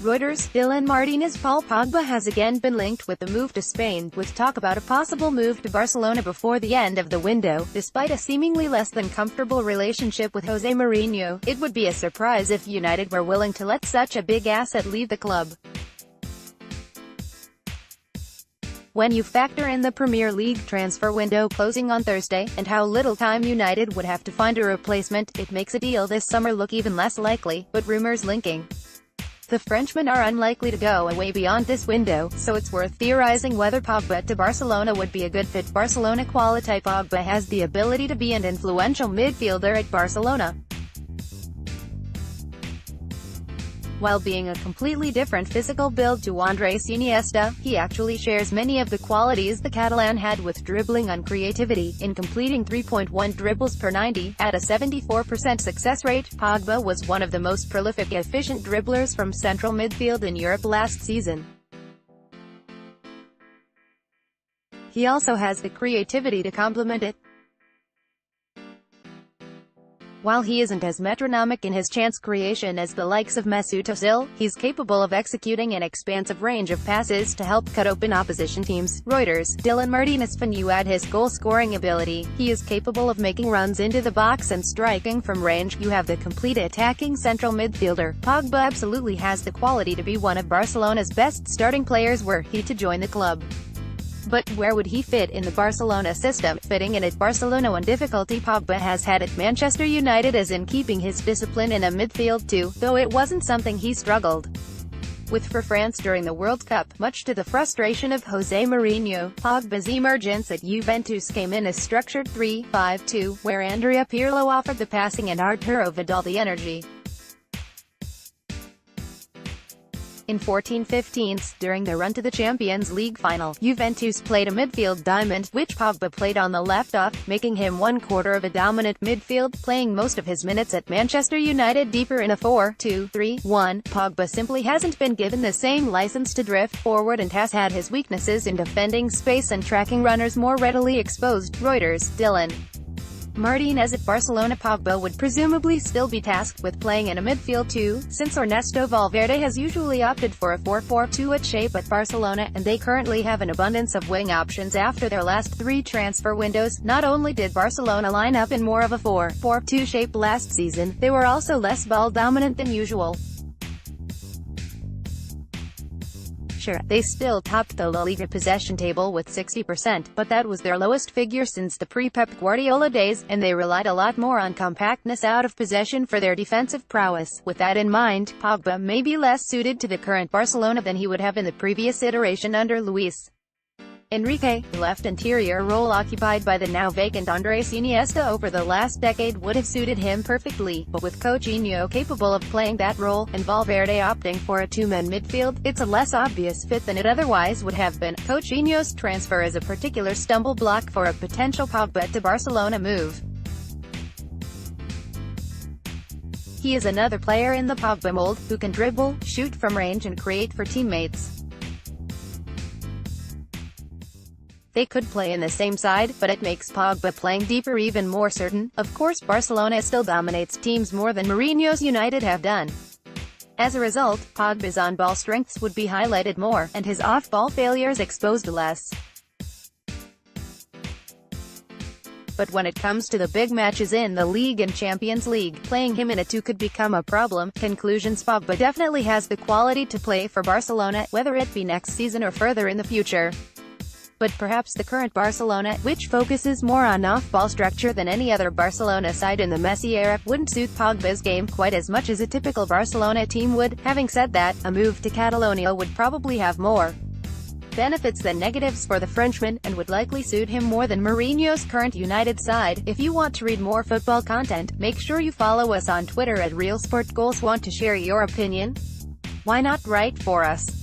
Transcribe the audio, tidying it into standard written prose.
Reuters, MartinezPaul Pogba has again been linked with the move to Spain, with talk about a possible move to Barcelona before the end of the window. Despite a seemingly less than comfortable relationship with Jose Mourinho, it would be a surprise if United were willing to let such a big asset leave the club. When you factor in the Premier League transfer window closing on Thursday, and how little time United would have to find a replacement, it makes a deal this summer look even less likely, but rumours linking the Frenchmen are unlikely to go away beyond this window, so it's worth theorizing whether Pogba to Barcelona would be a good fit. Barcelona quality. Pogba has the ability to be an influential midfielder at Barcelona, while being a completely different physical build to Andres Iniesta. He actually shares many of the qualities the Catalan had, with dribbling and creativity. In completing 3.1 dribbles per 90, at a 74% success rate, Pogba was one of the most prolific, efficient dribblers from central midfield in Europe last season. He also has the creativity to complement it. While he isn't as metronomic in his chance creation as the likes of Mesut Ozil, he's capable of executing an expansive range of passes to help cut open opposition teams. Reuters, Martinez. When you add his goal-scoring ability, he is capable of making runs into the box and striking from range. You have the complete attacking central midfielder. Pogba absolutely has the quality to be one of Barcelona's best starting players were he to join the club. But where would he fit in the Barcelona system? Fitting in at Barcelona, one difficulty Pogba has had at Manchester United is in keeping his discipline in a midfield too, though it wasn't something he struggled with for France during the World Cup. Much to the frustration of Jose Mourinho, Pogba's emergence at Juventus came in a structured 3-5-2, where Andrea Pirlo offered the passing and Arturo Vidal the energy. In 14-15, during the run to the Champions League final, Juventus played a midfield diamond, which Pogba played on the left off, making him one quarter of a dominant midfield, playing most of his minutes at Manchester United deeper in a 4-2-3-1. Pogba simply hasn't been given the same license to drift forward and has had his weaknesses in defending space and tracking runners more readily exposed. Reuters, Martinez at Barcelona. Pogba would presumably still be tasked with playing in a midfield too, since Ernesto Valverde has usually opted for a 4-4-2 at shape at Barcelona, and they currently have an abundance of wing options after their last 3 transfer windows. Not only did Barcelona line up in more of a 4-4-2 shape last season, they were also less ball dominant than usual. Sure, they still topped the La Liga possession table with 60%, but that was their lowest figure since the pre-Pep Guardiola days, and they relied a lot more on compactness out of possession for their defensive prowess. With that in mind, Pogba may be less suited to the current Barcelona than he would have in the previous iteration under Luis Enrique. The left interior role occupied by the now vacant Andres Iniesta over the last decade would have suited him perfectly, but with Coutinho capable of playing that role, and Valverde opting for a two-man midfield, it's a less obvious fit than it otherwise would have been. Coutinho's transfer is a particular stumble block for a potential Pogba to Barcelona move. He is another player in the Pogba mold, who can dribble, shoot from range and create for teammates. They could play in the same side, but it makes Pogba playing deeper even more certain. Of course, Barcelona still dominates teams more than Mourinho's United have done. As a result, Pogba's on-ball strengths would be highlighted more, and his off-ball failures exposed less. But when it comes to the big matches in the League and Champions League, playing him in a 2 could become a problem. Conclusions: Pogba definitely has the quality to play for Barcelona, whether it be next season or further in the future. But perhaps the current Barcelona, which focuses more on off-ball structure than any other Barcelona side in the Messi era, wouldn't suit Pogba's game quite as much as a typical Barcelona team would. Having said that, a move to Catalonia would probably have more benefits than negatives for the Frenchman, and would likely suit him more than Mourinho's current United side. If you want to read more football content, make sure you follow us on Twitter at RealSport. Want to share your opinion? Why not write for us?